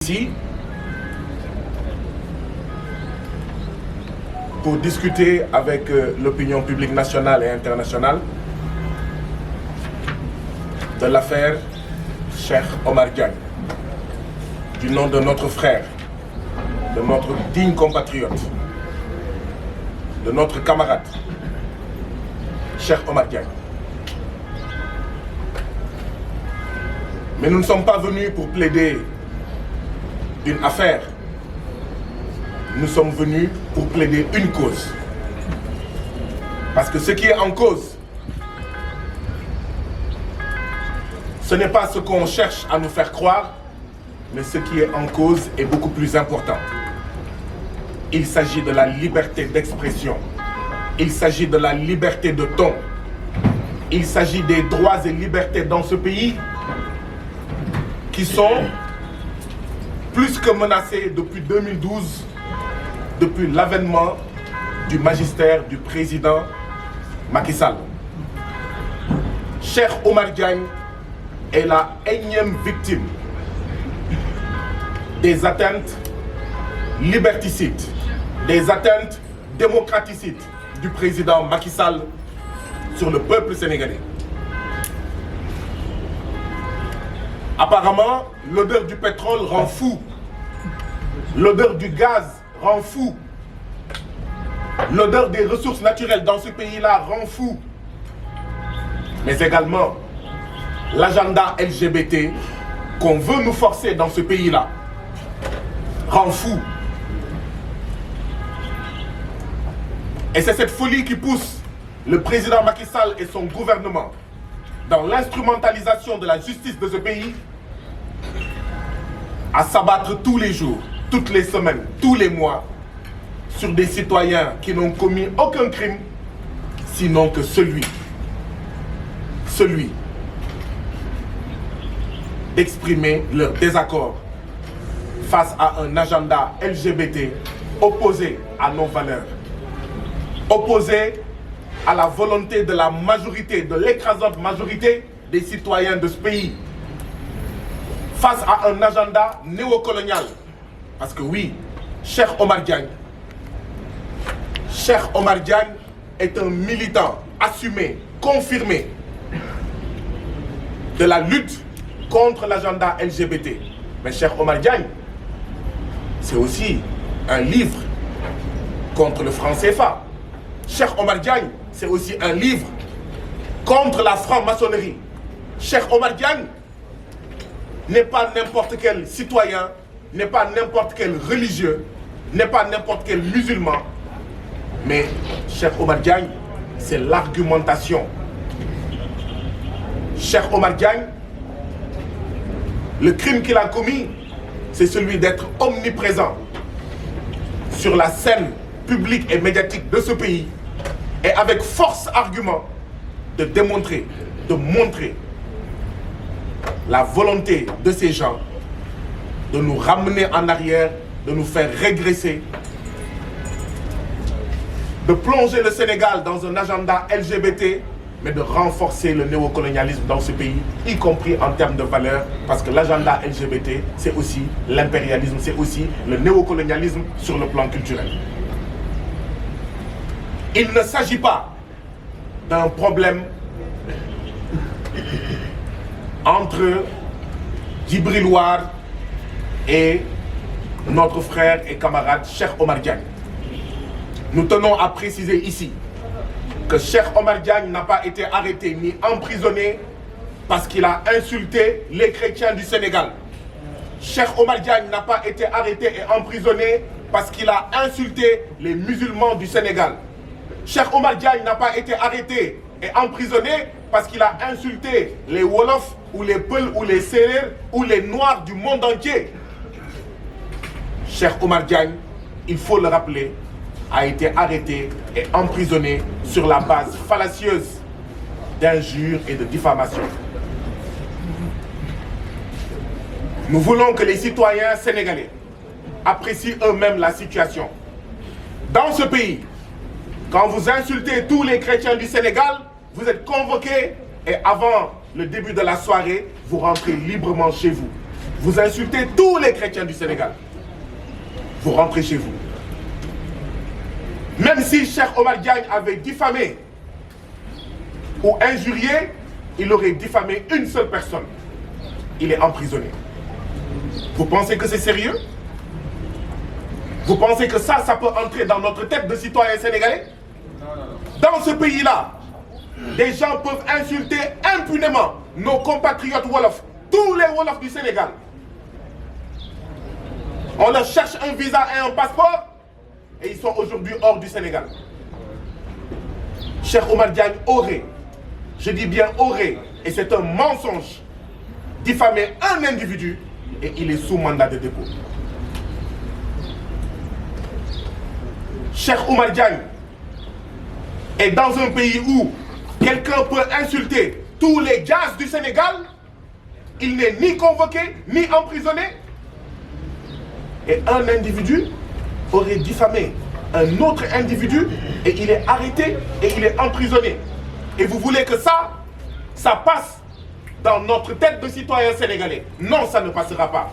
ici pour discuter avec l'opinion publique nationale et internationale de l'affaire Cheikh Omar Diagne, du nom de notre frère, de notre digne compatriote, de notre camarade, Cheikh Omar Diagne. Mais nous ne sommes pas venus pour plaider une affaire. Nous sommes venus pour plaider une cause. Parce que ce qui est en cause, ce n'est pas ce qu'on cherche à nous faire croire, mais ce qui est en cause est beaucoup plus important. Il s'agit de la liberté d'expression. Il s'agit de la liberté de ton. Il s'agit des droits et libertés dans ce pays qui sont plus que menacés depuis 2012, depuis l'avènement du magistère du président Macky Sall. Cheikh Omar Diagne est la énième victime des atteintes liberticides, des atteintes démocraticides du président Macky Sall sur le peuple sénégalais. Apparemment, l'odeur du pétrole rend fou. L'odeur du gaz rend fou. L'odeur des ressources naturelles dans ce pays-là rend fou. Mais également, l'agenda LGBT qu'on veut nous forcer dans ce pays-là rend fou. Et c'est cette folie qui pousse le président Macky Sall et son gouvernement dans l'instrumentalisation de la justice de ce pays à s'abattre tous les jours, toutes les semaines, tous les mois sur des citoyens qui n'ont commis aucun crime, sinon que celui d'exprimer leur désaccord face à un agenda LGBT opposé à nos valeurs, opposé à la volonté de la majorité, de l'écrasante majorité des citoyens de ce pays, face à un agenda néocolonial. Parce que oui, Cheikh Omar Diagne est un militant assumé, confirmé de la lutte contre l'agenda LGBT. Mais Cheikh Omar Diagne, c'est aussi un livre contre le franc CFA. Cheikh Omar Diagne, c'est aussi un livre contre la franc-maçonnerie. Cheikh Omar Diagne n'est pas n'importe quel citoyen, n'est pas n'importe quel religieux, n'est pas n'importe quel musulman. Mais Cheikh Omar Diagne, c'est l'argumentation. Cheikh Omar Diagne, le crime qu'il a commis, c'est celui d'être omniprésent sur la scène publique et médiatique de ce pays et avec force argument de démontrer, de montrer la volonté de ces gens de nous ramener en arrière, de nous faire régresser, de plonger le Sénégal dans un agenda LGBT, mais de renforcer le néocolonialisme dans ce pays, y compris en termes de valeurs, parce que l'agenda LGBT, c'est aussi l'impérialisme, c'est aussi le néocolonialisme sur le plan culturel. Il ne s'agit pas d'un problème entre Djibril War et notre frère et camarade Cheikh Omar Diagne. Nous tenons à préciser ici que Cheikh Omar Diagne n'a pas été arrêté ni emprisonné parce qu'il a insulté les chrétiens du Sénégal. Cheikh Omar Diagne n'a pas été arrêté et emprisonné parce qu'il a insulté les musulmans du Sénégal. Cheikh Omar Diagne n'a pas été arrêté et emprisonné parce qu'il a insulté les Wolofs ou les Peuls ou les Sérères ou les Noirs du monde entier. Cheikh Omar Diagne, il faut le rappeler, a été arrêté et emprisonné sur la base fallacieuse d'injures et de diffamation. Nous voulons que les citoyens sénégalais apprécient eux-mêmes la situation. Dans ce pays, quand vous insultez tous les chrétiens du Sénégal, vous êtes convoqués et avant le début de la soirée, vous rentrez librement chez vous. Vous insultez tous les chrétiens du Sénégal. Vous rentrez chez vous. Même si Cheikh Omar Diagne avait diffamé ou injurié, il aurait diffamé une seule personne. Il est emprisonné. Vous pensez que c'est sérieux? Vous pensez que ça peut entrer dans notre tête de citoyens sénégalais? Dans ce pays-là, des gens peuvent insulter impunément nos compatriotes Wolof, tous les Wolofs du Sénégal. On leur cherche un visa et un passeport et ils sont aujourd'hui hors du Sénégal. Cheikh Omar Diagne aurait, je dis bien aurait, et c'est un mensonge, diffamé un individu et il est sous mandat de dépôt. Cheikh Omar Diagne est dans un pays où quelqu'un peut insulter tous les jazz du Sénégal, il n'est ni convoqué, ni emprisonné, et un individu aurait diffamé un autre individu et il est arrêté et il est emprisonné. Et vous voulez que ça passe dans notre tête de citoyens sénégalais? Non, ça ne passera pas.